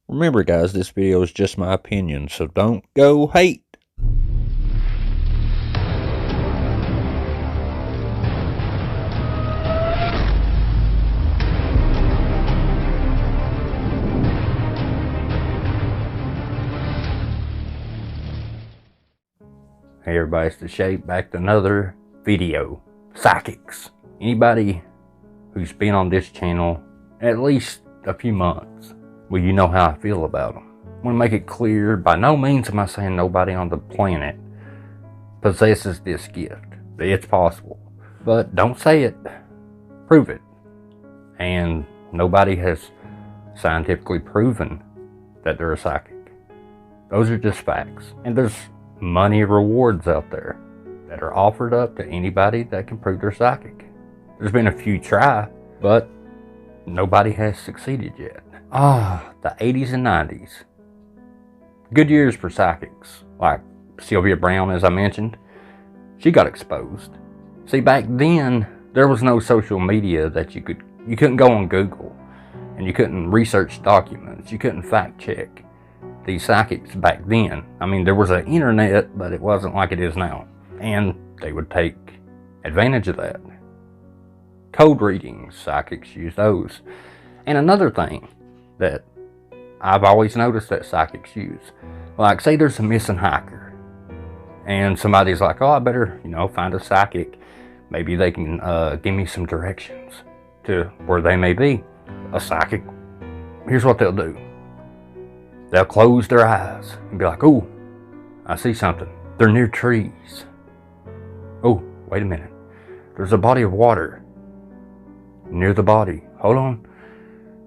Remember guys, this video is just my opinion, so don't go hate. Hey everybody, it's The Shape, back to another video. Psychics. Anybody who's been on this channel at least a few months, well, you know how I feel about them. I want to make it clear, by no means am I saying nobody on the planet possesses this gift. It's possible. But don't say it, prove it. And nobody has scientifically proven that they're a psychic. Those are just facts. And there's money rewards out there that are offered up to anybody that can prove they're psychic. There's been a few try, but nobody has succeeded yet. The 80s and 90s. Good years for psychics. Like Sylvia Brown, as I mentioned. She got exposed. See, back then, there was no social media that you couldn't go on Google. And you couldn't research documents. You couldn't fact check these psychics back then. I mean, there was an internet, but it wasn't like it is now. And they would take advantage of that. Code readings, psychics use those. And another thing that I've always noticed that psychics use, like say there's a missing hiker, and somebody's like, oh, I better, find a psychic. Maybe they can give me some directions to where they may be. A psychic, here's what they'll do. They'll close their eyes and be like, oh, I see something. They're near trees. Oh, wait a minute. There's a body of water near the body. Hold on.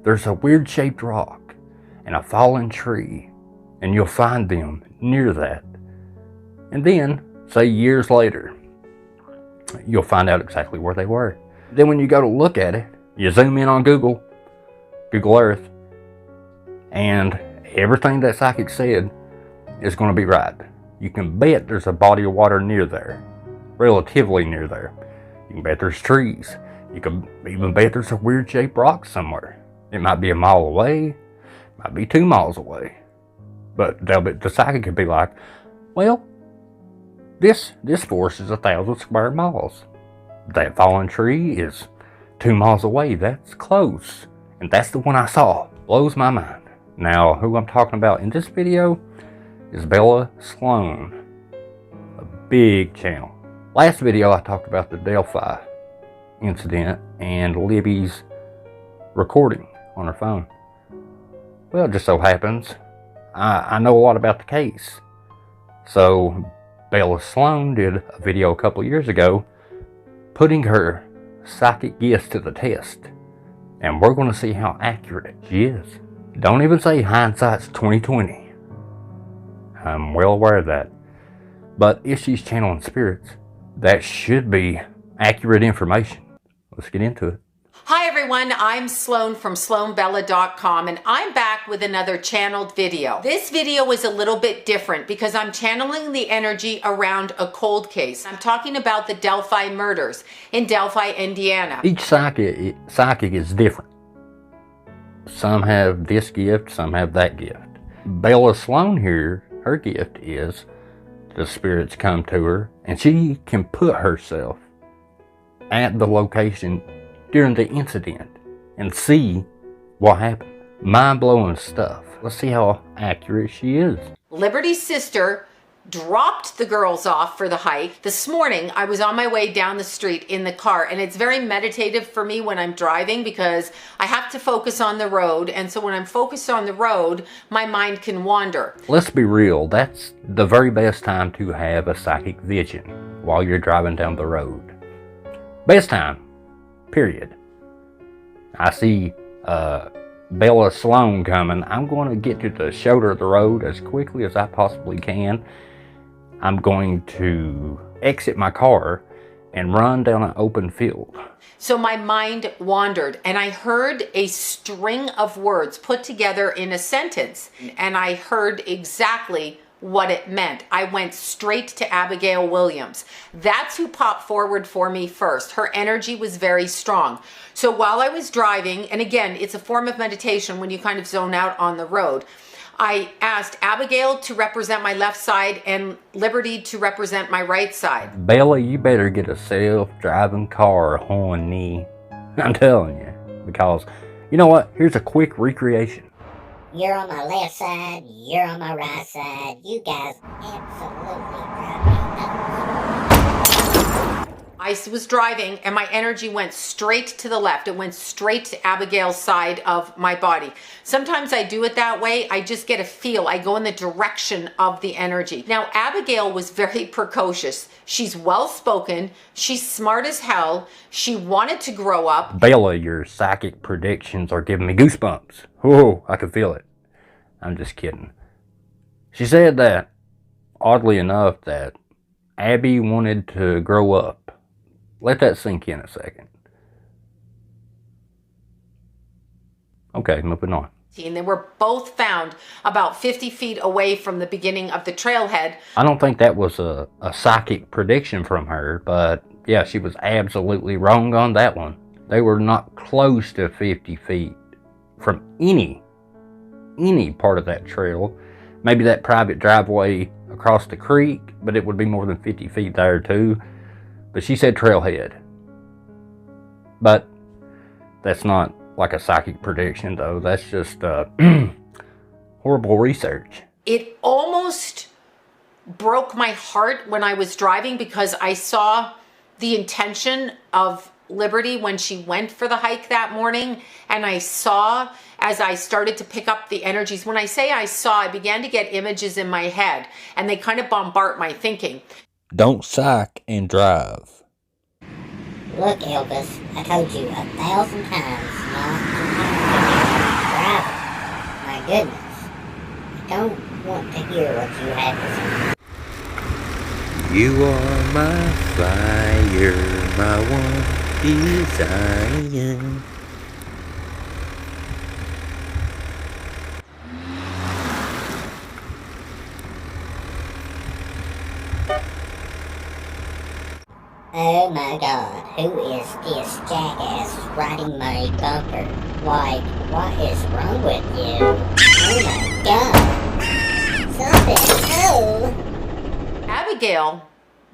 There's a weird shaped rock and a fallen tree, and you'll find them near that. And then, say years later, you'll find out exactly where they were. Then when you go to look at it, you zoom in on Google Earth, and everything that psychic said is going to be right. You can bet there's a body of water near there, relatively near there. You can bet there's trees. You can even bet there's a weird shaped rock somewhere. It might be a mile away, might be 2 miles away. But the psychic could be like, well, this forest is 1,000 square miles. That fallen tree is 2 miles away. That's close. And that's the one I saw. Blows my mind. Now, who I'm talking about in this video is Bella Sloan, a big channel. Last video I talked about the Delphi incident and Libby's recording on her phone. Well, it just so happens I know a lot about the case. So Bella Sloan did a video a couple years ago putting her psychic gifts to the test. And we're going to see how accurate she is. Don't even say hindsight's 20/20. I'm well aware of that. But if she's channeling spirits, that should be accurate information. Let's get into it. Hi everyone, I'm Sloan from SloanBella.com, and I'm back with another channeled video. This video is a little bit different because I'm channeling the energy around a cold case. I'm talking about the Delphi murders in Delphi, Indiana. Each psychic is different. Some have this gift, some have that gift. Bella Sloan here, her gift is the spirits come to her and she can put herself at the location during the incident and see what happened. Mind-blowing stuff. Let's see how accurate she is. Liberty's sister dropped the girls off for the hike. This morning, I was on my way down the street in the car, and it's very meditative for me when I'm driving because I have to focus on the road, and so when I'm focused on the road, my mind can wander. Let's be real, that's the very best time to have a psychic vision while you're driving down the road. Best time, period. I see Bella Sloan coming. I'm going to get to the shoulder of the road as quickly as I possibly can. I'm going to exit my car and run down an open field. So my mind wandered and I heard a string of words put together in a sentence, and I heard exactly what it meant. I went straight to Abigail Williams. That's who popped forward for me first. Her energy was very strong. So while I was driving, and again, it's a form of meditation when you kind of zone out on the road, I asked Abigail to represent my left side and Liberty to represent my right side. Bella, you better get a self-driving car, honey. I'm telling you. Because, you know what? Here's a quick recreation. You're on my left side, you're on my right side. You guys absolutely drive me nuts. I was driving and my energy went straight to the left. It went straight to Abigail's side of my body. Sometimes I do it that way. I just get a feel. I go in the direction of the energy. Now, Abigail was very precocious. She's well-spoken. She's smart as hell. She wanted to grow up. Bella, your psychic predictions are giving me goosebumps. Oh, I can feel it. I'm just kidding. She said that, oddly enough, that Abby wanted to grow up. Let that sink in a second. Okay, moving on. And they were both found about 50 feet away from the beginning of the trailhead. I don't think that was a psychic prediction from her, but yeah, she was absolutely wrong on that one. They were not close to 50 feet from any part of that trail. Maybe that private driveway across the creek, but it would be more than 50 feet there too. But she said trailhead. But that's not like a psychic prediction, though. That's just horrible research. It almost broke my heart when I was driving because I saw the intention of Liberty when she went for the hike that morning. And I saw, as I started to pick up the energies, when I say I saw, I began to get images in my head. And they kind of bombard my thinking. Don't psych and drive. Look, Elvis, I told you 1,000 times not to driving. My goodness. I don't want to hear what you have to say. You are my fire, my one desire. Oh my God, who is this jackass riding my bumper? Why, what is wrong with you? Oh my God. Something, oh! Abigail,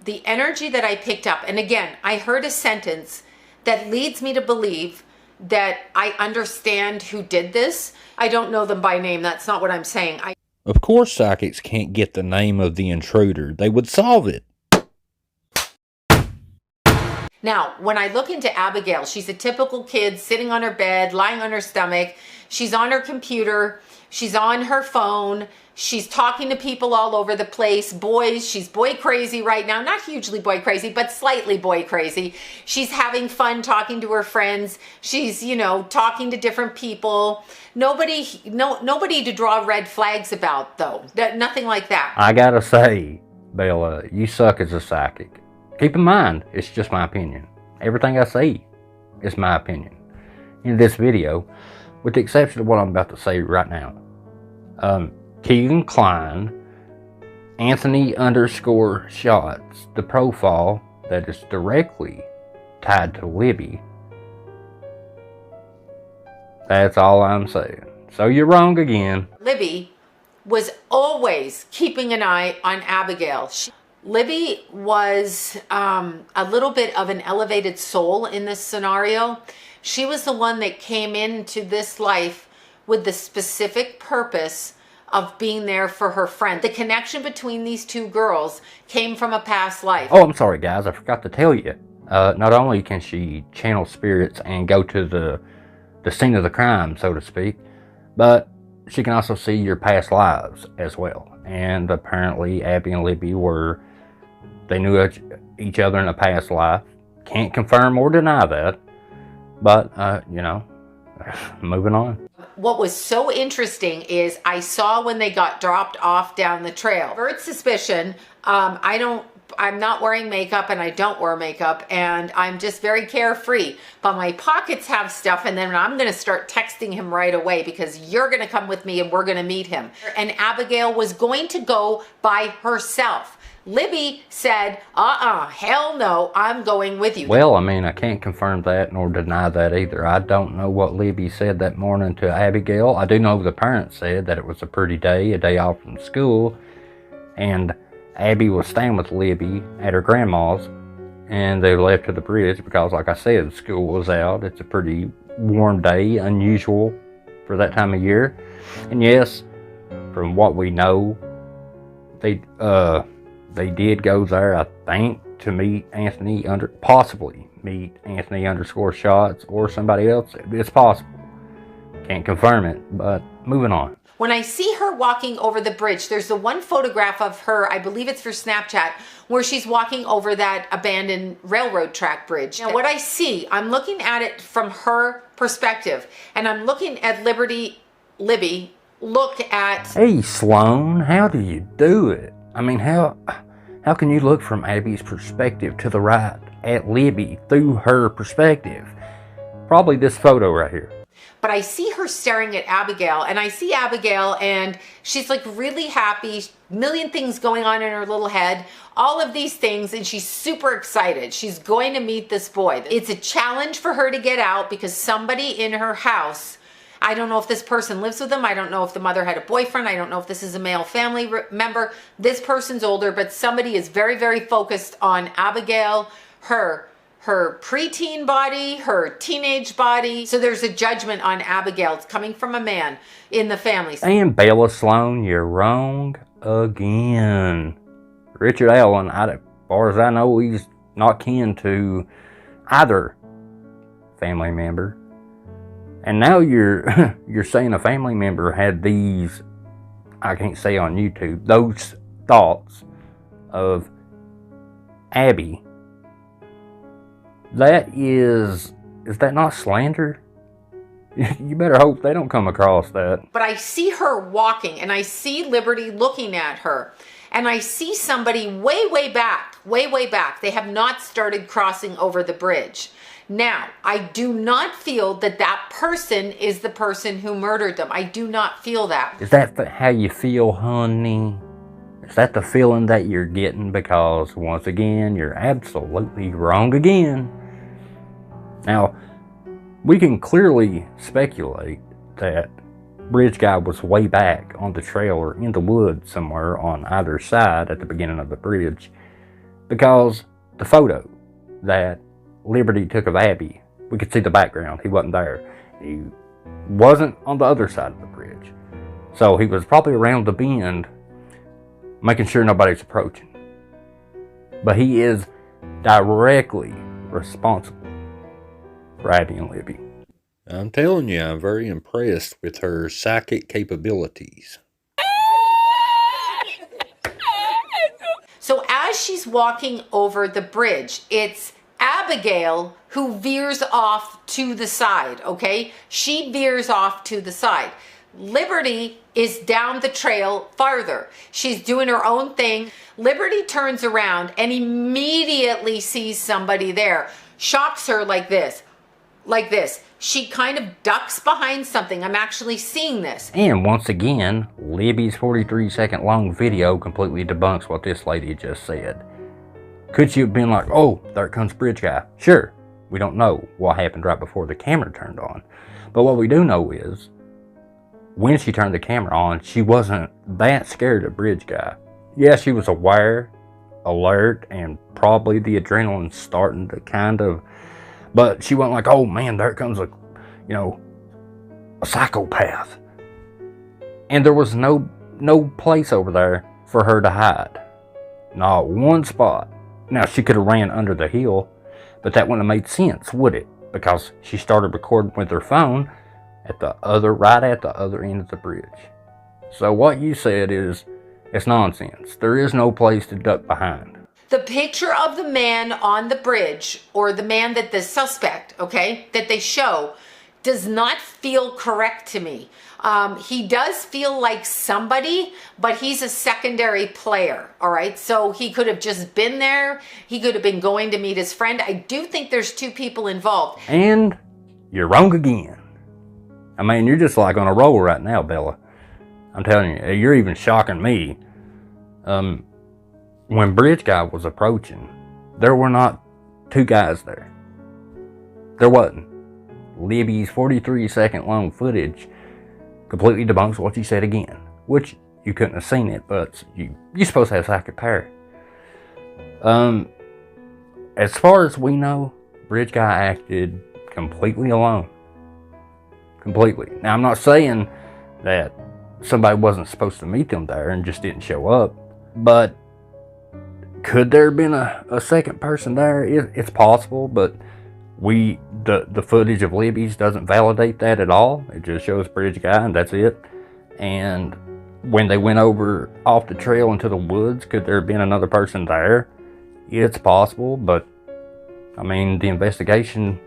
the energy that I picked up, and again, I heard a sentence that leads me to believe that I understand who did this. I don't know them by name. That's not what I'm saying. Of course psychics can't get the name of the intruder. They would solve it. Now, when I look into Abigail, she's a typical kid sitting on her bed, lying on her stomach. She's on her computer. She's on her phone. She's talking to people all over the place. Boys, she's boy crazy right now. Not hugely boy crazy, but slightly boy crazy. She's having fun talking to her friends. She's, talking to different people. Nobody to draw red flags about, though. Nothing like that. I gotta say, Bella, you suck as a psychic. Keep in mind, it's just my opinion. Everything I say is my opinion. In this video, with the exception of what I'm about to say right now, Keegan Klein, Anthony_shots, the profile that is directly tied to Libby. That's all I'm saying. So you're wrong again. Libby was always keeping an eye on Abigail. Libby was a little bit of an elevated soul in this scenario. She was the one that came into this life with the specific purpose of being there for her friend. The connection between these two girls came from a past life. Oh, I'm sorry, guys. I forgot to tell you. Not only can she channel spirits and go to the scene of the crime, so to speak, but she can also see your past lives as well. And apparently, Abby and Libby they knew each other in a past life. Can't confirm or deny that. But, moving on. What was so interesting is I saw when they got dropped off down the trail. First suspicion, I don't I'm not wearing makeup and I don't wear makeup and I'm just very carefree. But my pockets have stuff and then I'm going to start texting him right away because you're going to come with me and we're going to meet him. And Abigail was going to go by herself. Libby said, hell no, I'm going with you. Well, I mean, I can't confirm that nor deny that either. I don't know what Libby said that morning to Abigail. I do know the parents said that it was a pretty day, a day off from school, and Abby was staying with Libby at her grandma's, and they left to the bridge because, like I said, school was out. It's a pretty warm day, unusual for that time of year. And yes, from what we know, they did go there, I think, to meet Anthony possibly meet Anthony _shots or somebody else. It's possible. Can't confirm it, but moving on. When I see her walking over the bridge, there's the one photograph of her, I believe it's for Snapchat, where she's walking over that abandoned railroad track bridge. Now what I see, I'm looking at it from her perspective, and I'm looking at Libby, look at... Hey, Sloan, how do you do it? I mean, how can you look from Abby's perspective to the right at Libby through her perspective? Probably this photo right here. But I see her staring at Abigail, and I see Abigail, and she's like really happy, million things going on in her little head, all of these things, and she's super excited. She's going to meet this boy. It's a challenge for her to get out because somebody in her house, I don't know if this person lives with them. I don't know if the mother had a boyfriend. I don't know if this is a male family member. This person's older, but somebody is very, very focused on Abigail, her preteen body, her teenage body. So there's a judgment on Abigail. It's coming from a man in the family. And Bella Sloan, you're wrong again. Richard Allen, as far as I know, he's not kin to either family member. And now you're saying a family member had these, I can't say on YouTube, those thoughts of Abby. That is that not slander? You better hope they don't come across that. But I see her walking, and I see Liberty looking at her, and I see somebody way back. They have not started crossing over the bridge. Now, I do not feel that that person is the person who murdered them. I do not feel that. Is that how you feel, honey? Is that the feeling that you're getting? Because, once again, you're absolutely wrong again. Now, we can clearly speculate that bridge guy was way back on the trail or in the woods somewhere on either side at the beginning of the bridge, because the photo that Liberty took of Abby, we could see the background. He wasn't there. He wasn't on the other side of the bridge. So he was probably around the bend, making sure nobody's approaching. But he is directly responsible for Abby and Libby. I'm telling you, I'm very impressed with her psychic capabilities. So as she's walking over the bridge, it's Abigail who veers off to the side, okay? She veers off to the side. Liberty is down the trail farther. She's doing her own thing. Liberty turns around and immediately sees somebody there. Shocks her like this. She kind of ducks behind something. I'm actually seeing this. And once again, Libby's 43-second long video completely debunks what this lady just said. Could she have been like, oh, there comes bridge guy? Sure, we don't know what happened right before the camera turned on. But what we do know is, when she turned the camera on, she wasn't that scared of bridge guy. Yeah, she was aware, alert, and probably the adrenaline starting to kind of, but she wasn't like, oh man, there comes a psychopath. And there was no place over there for her to hide. Not one spot. Now, she could have ran under the hill, but that wouldn't have made sense, would it? Because she started recording with her phone right at the other end of the bridge. So what you said is, it's nonsense. There is no place to duck behind. The picture of the man on the bridge, or the man that the suspect, okay, that they show, does not feel correct to me. He does feel like somebody, but he's a secondary player, all right? So he could have just been there. He could have been going to meet his friend. I do think there's two people involved. And you're wrong again. I mean, you're just like on a roll right now, Bella. I'm telling you, you're even shocking me. When Bridge Guy was approaching, there were not two guys there. There wasn't. Libby's 43-second long footage completely debunks what you said again, which you couldn't have seen it, but you're supposed to have psychic power. As far as we know, Bridge Guy acted completely alone. Completely. Now, I'm not saying that somebody wasn't supposed to meet them there and just didn't show up, but could there have been a second person there? It's possible, but the footage of Libby's doesn't validate that at all. It just shows Bridge Guy and that's it. And when they went over off the trail into the woods, could there have been another person there? It's possible, but I mean, the investigation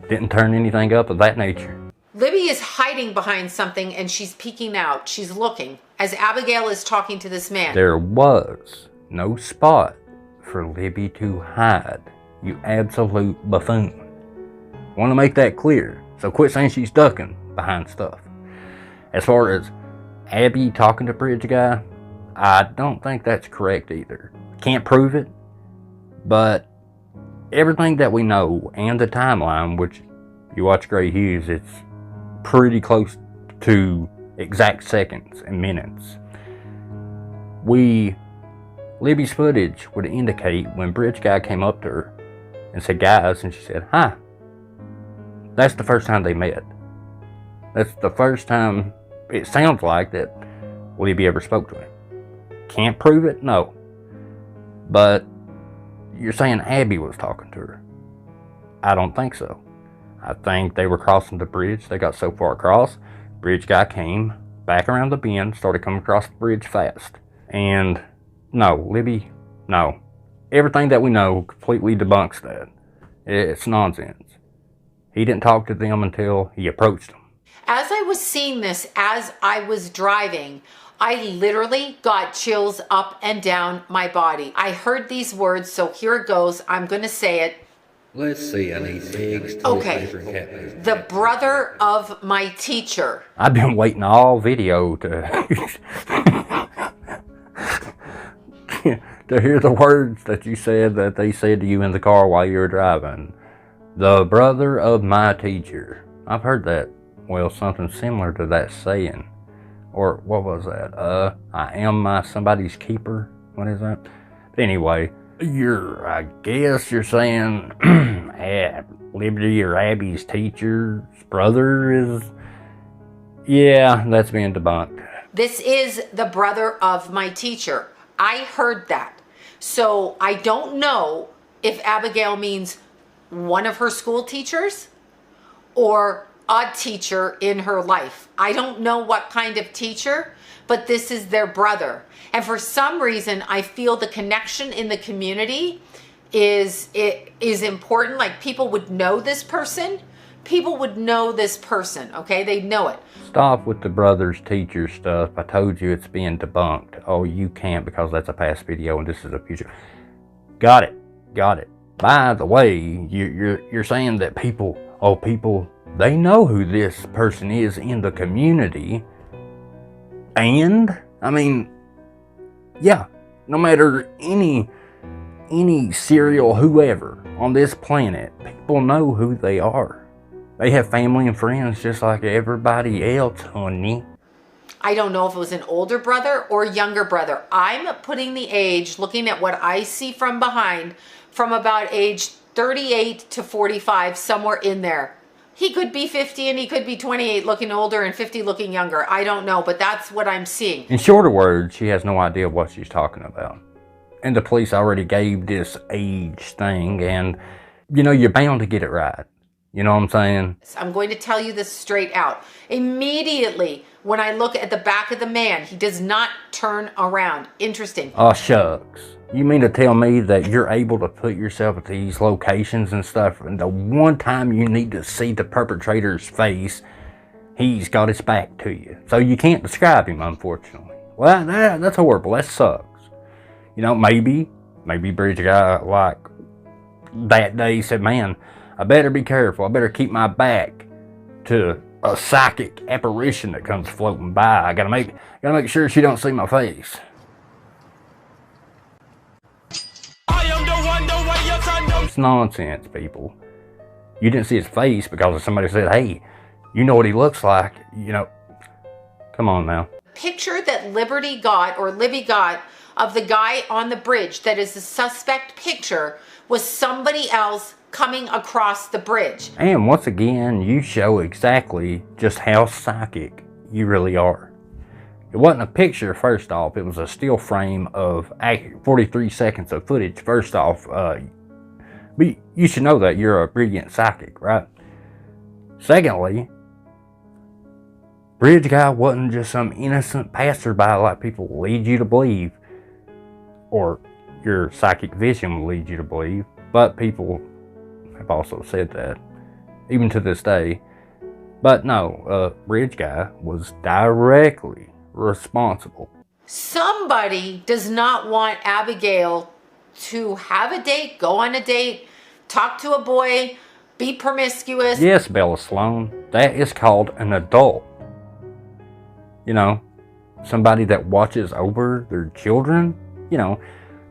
didn't turn anything up of that nature. Libby is hiding behind something and she's peeking out. She's looking as Abigail is talking to this man. There was no spot for Libby to hide, you absolute buffoon. Want to make that clear, so quit saying she's ducking behind stuff. As far as Abby talking to Bridge Guy, I don't think that's correct either. Can't prove it, but everything that we know and the timeline, which you watch Gray Hughes, it's pretty close to exact seconds and minutes. Libby's footage would indicate when Bridge Guy came up to her and said, guys, and she said, hi. That's the first time they met. That's the first time it sounds like that Libby ever spoke to him. Can't prove it? No. But you're saying Abby was talking to her. I don't think so. I think they were crossing the bridge. They got so far across, Bridge Guy came back around the bend, started coming across the bridge fast. And no, Libby, no. Everything that we know completely debunks that. It's nonsense. He didn't talk to them until he approached them. As I was seeing this, as I was driving, I literally got chills up and down my body. I heard these words, so here it goes. I'm going to say it. Let's see, I need eggs, Okay. The brother of my teacher. I've been waiting all video to to hear the words that you said that they said to you in the car while you were driving. The brother of my teacher. I've heard that. Well, something similar to that saying. Or what was that? I am somebody's keeper. What is that? Anyway, I guess you're saying Liberty or Abby's teacher's brother is, yeah, that's being debunked. This is the brother of my teacher. I heard that. So I don't know if Abigail means one of her school teachers or a teacher in her life. I don't know what kind of teacher, but this is their brother. And for some reason, I feel the connection in the community is important. Like people would know this person. People would know this person, okay? They know it. Stop with the brother's teacher stuff. I told you it's being debunked. Oh, you can't because that's a past video and this is a future. Got it. By the way, you're saying that people, they know who this person is in the community. And, I mean, yeah, no matter any serial whoever on this planet, people know who they are. They have family and friends just like everybody else, honey. I don't know if it was an older brother or younger brother. I'm putting the age, looking at what I see from behind, from about age 38 to 45, somewhere in there. He could be 50 and he could be 28 looking older and 50 looking younger. I don't know, but that's what I'm seeing. In shorter words, she has no idea what she's talking about. And the police already gave this age thing, and you're bound to get it right. You know what I'm saying? I'm going to tell you this straight out. Immediately, when I look at the back of the man, he does not turn around. Interesting. Oh, shucks. You mean to tell me that you're able to put yourself at these locations and stuff, and the one time you need to see the perpetrator's face, he's got his back to you. So you can't describe him, unfortunately. Well, that's horrible. That sucks. You know, maybe Bridge guy, like, that day said, man, I better be careful. I better keep my back to a psychic apparition that comes floating by. I gotta make sure she don't see my face. It's nonsense, people. You didn't see his face because somebody said, hey, you know what he looks like. You know, come on now. Picture that Libby got of the guy on the bridge that is the suspect picture was somebody else coming across the bridge. And once again, you show exactly just how psychic you really are. It wasn't a picture, first off. It was a still frame of 43 seconds of footage, first off. But you should know that you're a brilliant psychic, right? Secondly, Bridge guy wasn't just some innocent passerby like people lead you to believe, or your psychic vision will lead you to believe, but people have also said that, even to this day. But no, Bridge guy was directly responsible. Somebody does not want Abigail to have a date, go on a date, talk to a boy, be promiscuous. Yes, Bella Sloan, that is called an adult. You know, somebody that watches over their children, you know,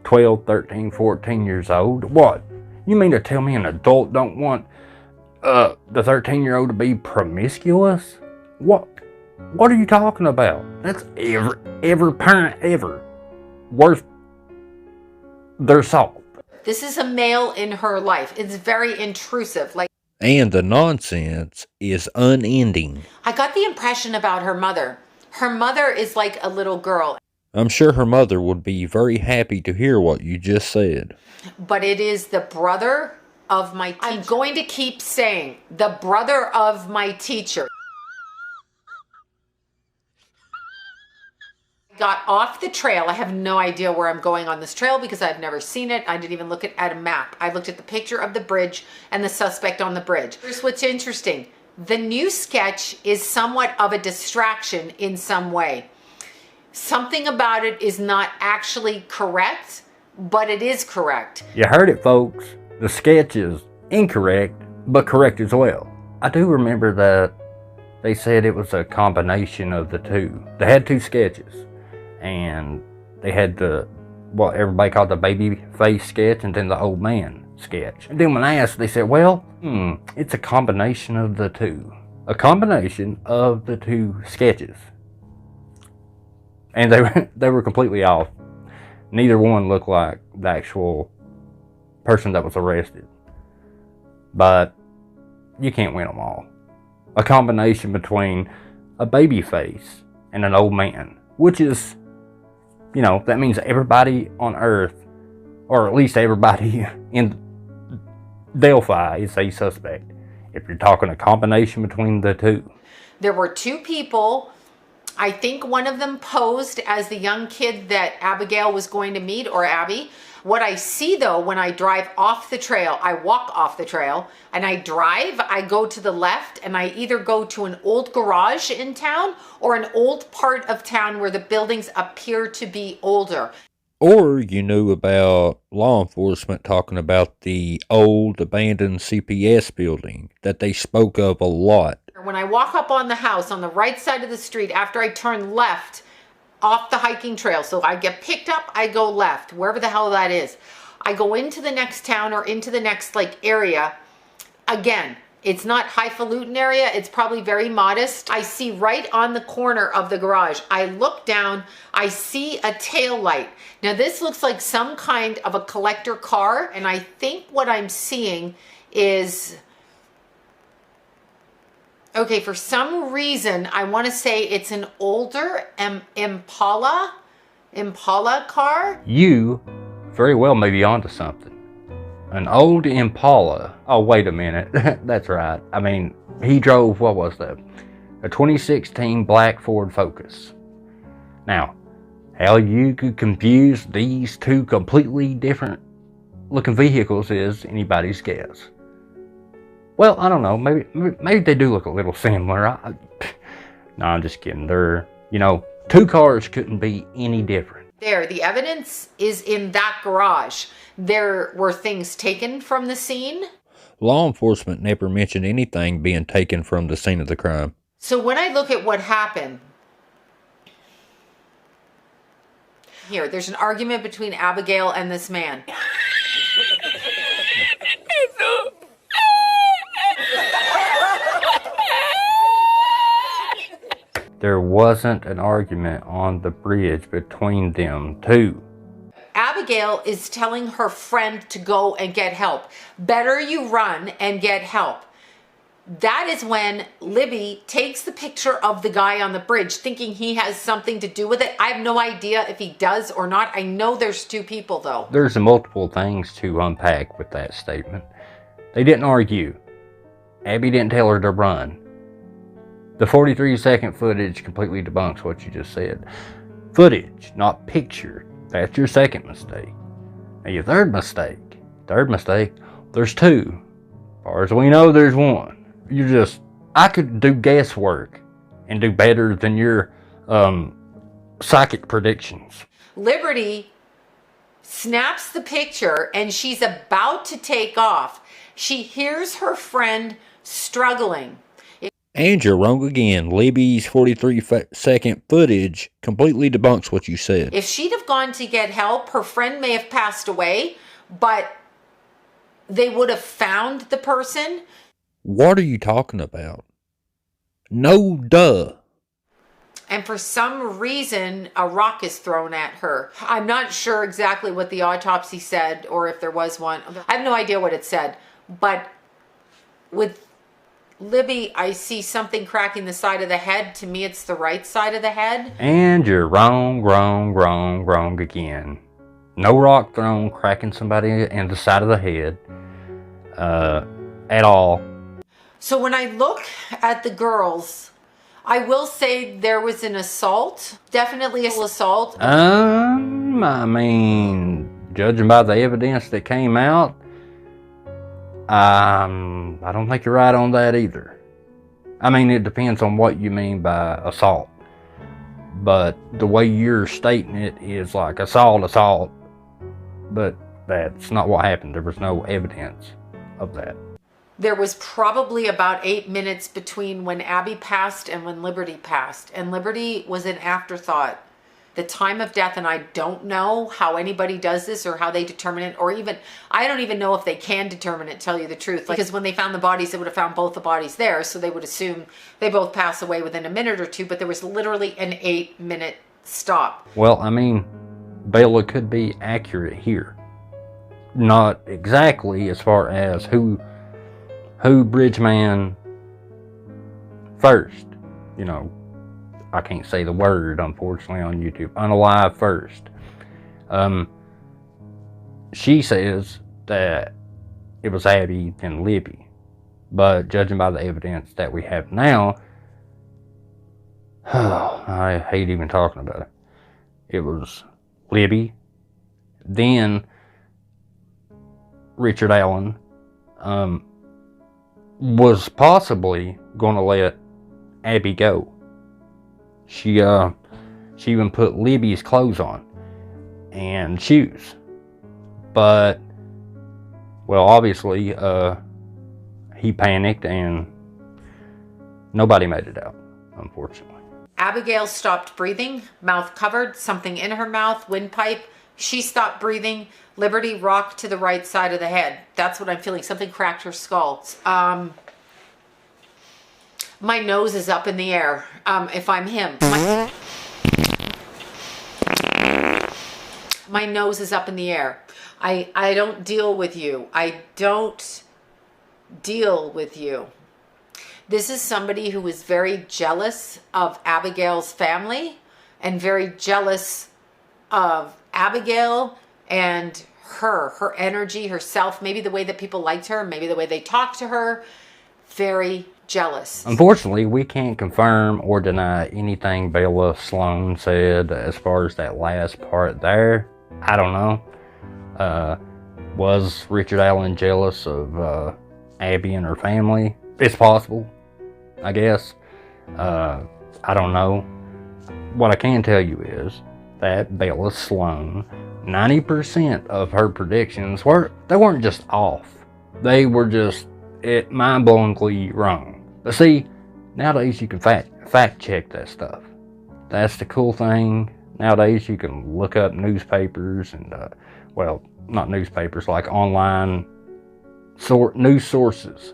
12, 13, 14 years old. What? You mean to tell me an adult don't want the 13-year-old to be promiscuous? What are you talking about? That's every parent ever worth their salt. This is a male in her life. It's very intrusive. And the nonsense is unending. I got the impression about her mother. Her mother is like a little girl. I'm sure her mother would be very happy to hear what you just said. But it is the brother of my teacher. I'm going to keep saying, the brother of my teacher. Got off the trail. I have no idea where I'm going on this trail because I've never seen it. I didn't even look at a map. I looked at the picture of the bridge and the suspect on the bridge. Here's what's interesting. The new sketch is somewhat of a distraction in some way. Something about it is not actually correct, but it is correct. You heard it, folks. The sketch is incorrect, but correct as well. I do remember that they said it was a combination of the two. They had two sketches, and they had what everybody called the baby face sketch and then the old man sketch. And then when I asked, they said, well, it's a combination of the two. A combination of the two sketches. And they were completely off. Neither one looked like the actual person that was arrested. But you can't win them all. A combination between a baby face and an old man, which is, you know, that means everybody on Earth, or at least everybody in Delphi, is a suspect. If you're talking a combination between the two. There were two people. I think one of them posed as the young kid that Abigail was going to meet, or Abby. What I see though, when I drive off the trail, I walk off the trail and I drive, I go to the left and I either go to an old garage in town or an old part of town where the buildings appear to be older. Or you knew about law enforcement talking about the old abandoned CPS building that they spoke of a lot. When I walk up on the house on the right side of the street, after I turn left off the hiking trail, so I get picked up, I go left, wherever the hell that is. I go into the next town or into the next area. Again, it's not highfalutin area, it's probably very modest. I see right on the corner of the garage. I look down, I see a tail light. Now this looks like some kind of a collector car, and I think what I'm seeing is, okay, for some reason, I want to say it's an older Impala car. You very well may be onto something. An old Impala. Oh, wait a minute. That's right. I mean, he drove, what was that? A 2016 black Ford Focus. Now, how you could confuse these two completely different looking vehicles is anybody's guess. Well, I don't know. Maybe they do look a little similar. No, I'm just kidding. They're, two cars couldn't be any different. There, the evidence is in that garage. There were things taken from the scene. Law enforcement never mentioned anything being taken from the scene of the crime. So when I look at what happened, here, there's an argument between Abigail and this man. There wasn't an argument on the bridge between them two. Abigail is telling her friend to go and get help. Better you run and get help. That is when Libby takes the picture of the guy on the bridge, thinking he has something to do with it. I have no idea if he does or not. I know there's two people, though. There's multiple things to unpack with that statement. They didn't argue. Abby didn't tell her to run. The 43-second footage completely debunks what you just said. Footage, not picture. That's your second mistake. Now your third mistake, there's two. As far as we know, there's one. I could do guesswork and do better than your psychic predictions. Liberty snaps the picture and she's about to take off. She hears her friend struggling. And you're wrong again. Libby's 43-second footage completely debunks what you said. If she'd have gone to get help, her friend may have passed away, but they would have found the person. What are you talking about? No, duh. And for some reason, a rock is thrown at her. I'm not sure exactly what the autopsy said or if there was one. I have no idea what it said. But with Libby, I see something cracking the side of the head. To me, it's the right side of the head. And you're wrong again. No rock thrown cracking somebody in the side of the head at all. So when I look at the girls, I will say there was an assault. Definitely an assault. I mean, judging by the evidence that came out, I don't think you're right on that either. I mean, it depends on what you mean by assault. But the way you're stating it is like assault. But that's not what happened. There was no evidence of that. There was probably about 8 minutes between when Abby passed and when Liberty passed. And Liberty was an afterthought. The time of death, and I don't know how anybody does this or how they determine it, or even, I don't even know if they can determine it, tell you the truth. Because when they found the bodies, they would have found both the bodies there, so they would assume they both pass away within a minute or two, but there was literally an 8-minute stop. Well, I mean, Bella could be accurate here. Not exactly as far as who Bridgeman first, I can't say the word, unfortunately, on YouTube. Unalive first. She says that it was Abby and Libby. But judging by the evidence that we have now, I hate even talking about it. It was Libby, then Richard Allen was possibly going to let Abby go. She even put Libby's clothes on and shoes. But, well, obviously, he panicked and nobody made it out, unfortunately. Abigail stopped breathing, mouth covered, something in her mouth, windpipe. She stopped breathing. Liberty rocked to the right side of the head. That's what I'm feeling. Something cracked her skull. My nose is up in the air. If I'm him. My nose is up in the air. I don't deal with you. I don't deal with you. This is somebody who is very jealous of Abigail's family and very jealous of Abigail and her energy, herself, maybe the way that people liked her, maybe the way they talked to her. Very jealous. Unfortunately, we can't confirm or deny anything Bella Sloan said as far as that last part there. I don't know. Was Richard Allen jealous of Abby and her family? It's possible, I guess. I don't know. What I can tell you is that Bella Sloan, 90% of her predictions weren't just off. They were just mind-blowingly wrong. But see, nowadays you can fact check that stuff. That's the cool thing. Nowadays you can look up newspapers and, well, not newspapers, like online news sources.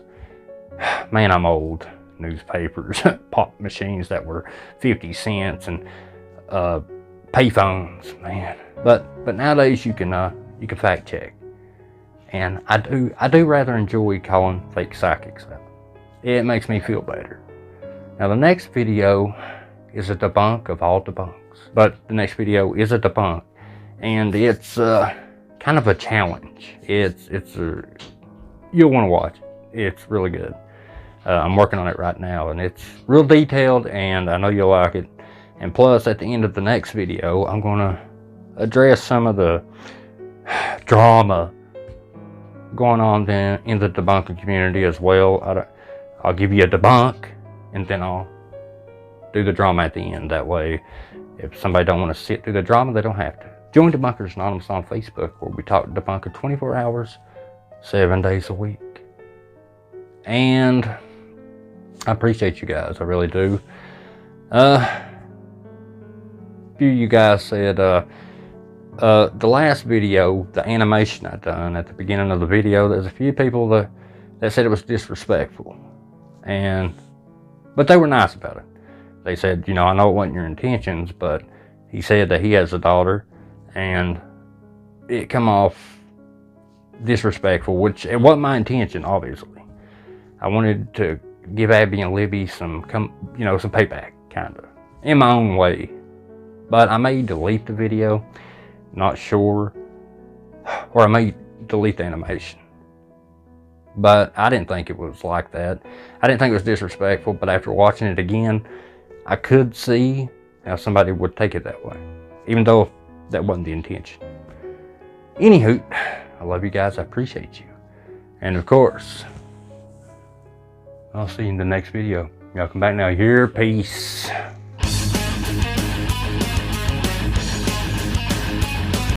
Man, I'm old. Newspapers, pop machines that were 50 cents and payphones, man. But nowadays you can fact check. And I do rather enjoy calling fake psychics out. It makes me feel better. Now the next video is a debunk of all debunks. But the next video is a debunk. And it's kind of a challenge. You'll want to watch it. It's really good. I'm working on it right now, and it's real detailed, and I know you'll like it. And plus, at the end of the next video, I'm going to address some of the drama going on then in the debunking community as well. I'll give you a debunk, and then I'll do the drama at the end. That way, if somebody don't want to sit through the drama, they don't have to. Join Debunkers Anonymous on Facebook, where we talk debunker 24 hours, 7 days a week. And I appreciate you guys, I really do. A few of you guys said the last video, the animation I done at the beginning of the video, there's a few people that said it was disrespectful. But they were nice about it. They said, you know, I know it wasn't your intentions, but he said that he has a daughter, and it come off disrespectful, which it wasn't my intention, obviously. I wanted to give Abby and Libby some payback, kind of, in my own way. But I may delete the video, not sure, or I may delete the animation. But I didn't think it was like that. I didn't think it was disrespectful, but after watching it again, I could see how somebody would take it that way, even though that wasn't the intention. Anywho, I love you guys, I appreciate you. And of course, I'll see you in the next video. Y'all come back now here. Peace.